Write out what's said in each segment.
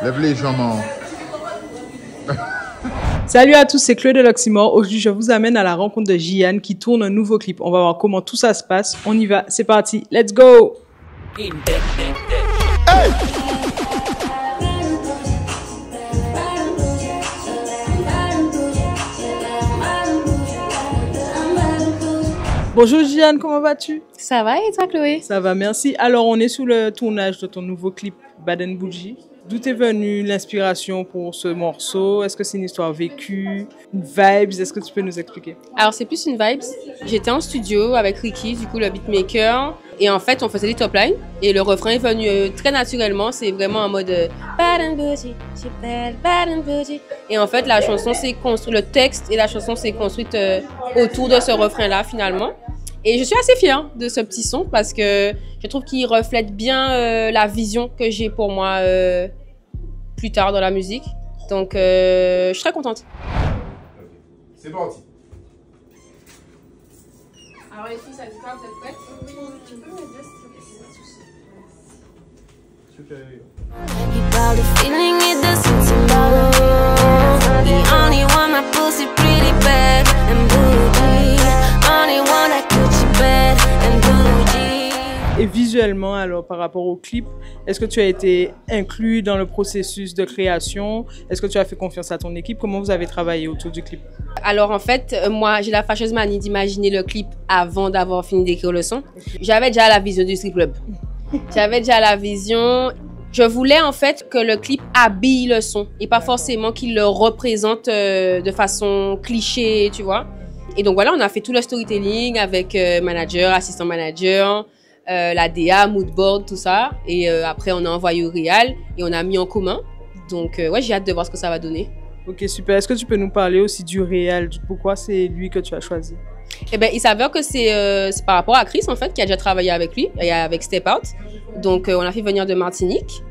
Lève les jambes en haut. Salut à tous, c'est Chloé de l'Oxymore. Aujourd'hui, je vous amène à la rencontre de Jian qui tourne un nouveau clip. On va voir comment tout ça se passe. On y va, c'est parti, let's go! Hey! Bonjour Jian, comment vas-tu? Ça va et toi Chloé? Ça va, merci. Alors, on est sous le tournage de ton nouveau clip Bad and Bougie. D'où est venue l'inspiration pour ce morceau? Est-ce que c'est une histoire vécue, une vibes? Est-ce que tu peux nous expliquer? Alors c'est plus une vibes. J'étais en studio avec Ricky, du coup le beatmaker, et en fait on faisait les top lines et le refrain est venu très naturellement. C'est vraiment en mode Bad and Bougie, she bad and bougie. Et en fait la chanson s'est construite, le texte et la chanson s'est construite autour de ce refrain-là finalement. Et je suis assez fière de ce petit son parce que je trouve qu'il reflète bien la vision que j'ai pour moi plus tard dans la musique. Donc, je suis très contente. C'est parti. Alors les filles, ça dit quoi? Vous êtes prêtes? Tu peux me dire Super. Et visuellement, alors par rapport au clip, est-ce que tu as été inclus dans le processus de création? Est-ce que tu as fait confiance à ton équipe? Comment vous avez travaillé autour du clip? Alors en fait, moi j'ai la fâcheuse manie d'imaginer le clip avant d'avoir fini d'écrire le son. J'avais déjà la vision du strip club. J'avais déjà la vision. Je voulais en fait que le clip habille le son et pas forcément qu'il le représente de façon cliché, tu vois. Et donc voilà, on a fait tout le storytelling avec manager, assistant manager, la DA, moodboard, tout ça. Et après, on a envoyé au réal et on a mis en commun. Donc ouais, j'ai hâte de voir ce que ça va donner. Ok, super. Est-ce que tu peux nous parler aussi du réal? Pourquoi c'est lui que tu as choisi? Eh ben, il s'avère que c'est par rapport à Chris, en fait, qui a déjà travaillé avec lui, et avec Step Out. Donc, on l'a fait venir de Martinique.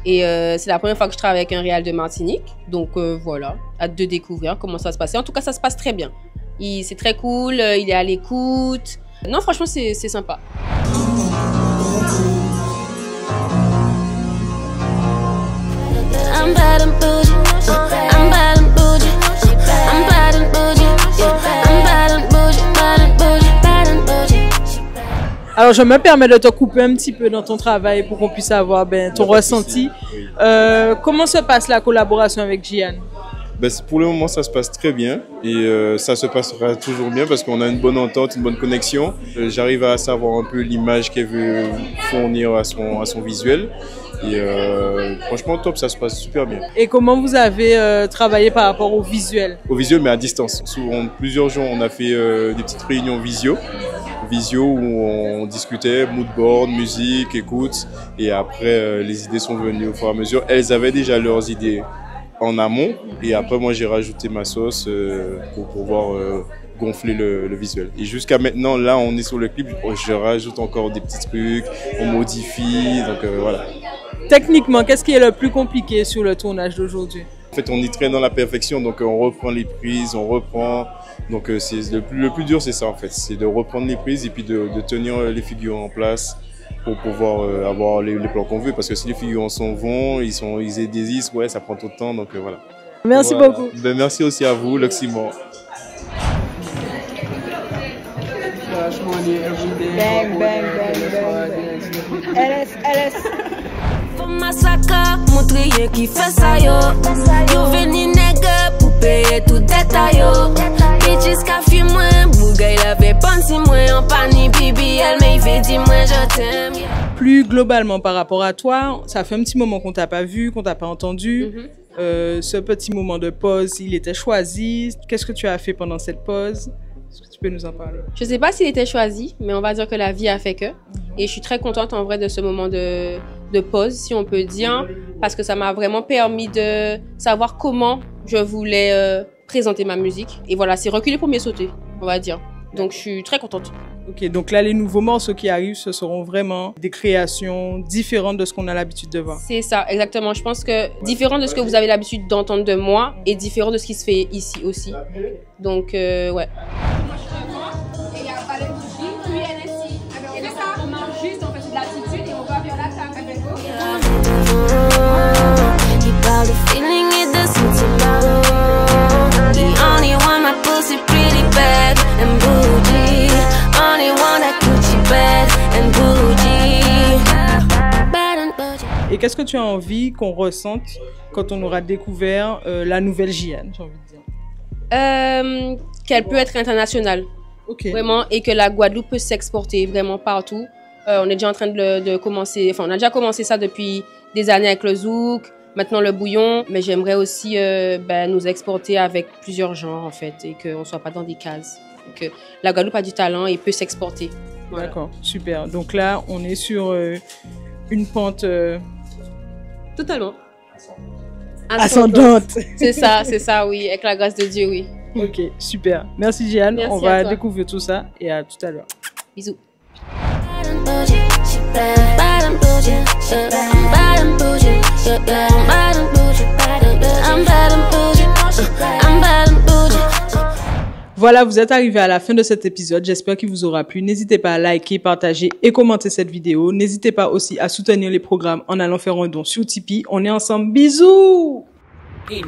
Et c'est la première fois que je travaille avec un réal de Martinique. Donc, voilà, hâte de découvrir comment ça se passe. En tout cas, ça se passe très bien. C'est très cool, il est à l'écoute. Non, franchement, c'est sympa. I'm bad and bougie. I'm bad and bougie. I'm bad and bougie. I'm bad and bougie. Bad and bougie. Bad and bougie. Alors, je me permets de te couper un petit peu dans ton travail pour qu'on puisse avoir ton ressenti. Comment se passe la collaboration avec Jian? Pour le moment, ça se passe très bien et ça se passera toujours bien parce qu'on a une bonne entente, une bonne connexion. J'arrive à savoir un peu l'image qu'elle veut fournir à son visuel. Et franchement, top, ça se passe super bien. Et comment vous avez travaillé par rapport au visuel? Au visuel, mais à distance. Souvent, plusieurs jours, on a fait des petites réunions visio où on discutait, moodboard, musique, écoute. Et après, les idées sont venues au fur et à mesure. Elles avaient déjà leurs idées en amont. Et après, moi, j'ai rajouté ma sauce pour pouvoir gonfler le visuel. Et jusqu'à maintenant, là, on est sur le clip. Je rajoute encore des petits trucs, on modifie. Donc, voilà. Techniquement, qu'est-ce qui est le plus compliqué sur le tournage d'aujourd'hui? En fait, on y traîne dans la perfection, donc on reprend les prises, on reprend. Donc le plus dur, c'est ça en fait, c'est de reprendre les prises et puis de tenir les figures en place pour pouvoir avoir les plans qu'on veut. Parce que si les figurants s'en vont, ils désistent, ouais, ça prend tout le temps, donc voilà. Merci voilà. beaucoup. Merci aussi à vous, l'Oxymore. Bang, bang, bang, bang. LS. Faut massacre, montrer qui fait ça yo. Yo veni nègre pour payer tout détail yo. Bitches qu'a fait moi, bouga il avait pensé moi en panique bibi, elle m'a fait dire moi je t'aime. Plus globalement par rapport à toi, ça fait un petit moment qu'on t'a pas vu, qu'on t'a pas entendu. Ce petit moment de pause, il était choisi. Qu'est-ce que tu as fait pendant cette pause? Est-ce que tu peux nous en parler? Je sais pas s'il était choisi, mais on va dire que la vie a fait que. Et je suis très contente en vrai de ce moment de pause, si on peut dire, parce que ça m'a vraiment permis de savoir comment je voulais présenter ma musique. Et voilà, c'est reculer pour mieux sauter, on va dire. Donc je suis très contente. Ok, donc là, les nouveaux morceaux qui arrivent, ce seront vraiment des créations différentes de ce qu'on a l'habitude de voir. C'est ça, exactement. Je pense que différent de ce que vous avez l'habitude d'entendre de moi et différent de ce qui se fait ici aussi. Donc, ouais. qu'est-ce que tu as envie qu'on ressente quand on aura découvert la nouvelle Gianne, j'ai envie de dire? Qu'elle peut être internationale. Ok. Vraiment, et que la Guadeloupe peut s'exporter vraiment partout. On est déjà en train de commencer, enfin, on a déjà commencé ça depuis des années avec le zouk, maintenant le bouillon, mais j'aimerais aussi nous exporter avec plusieurs genres, en fait, et qu'on ne soit pas dans des cases. Que la Guadeloupe a du talent et peut s'exporter. Voilà. D'accord, super. Donc là, on est sur une pente Totalement. ascendante. C'est ça, oui, avec la grâce de Dieu, oui. Ok, super. Merci Gianne. Merci on va à toi. découvrir tout ça et à tout à l'heure. Bisous. Voilà, vous êtes arrivés à la fin de cet épisode. J'espère qu'il vous aura plu. N'hésitez pas à liker, partager et commenter cette vidéo. N'hésitez pas aussi à soutenir les programmes en allant faire un don sur Tipeee. On est ensemble. Bisous! Hey!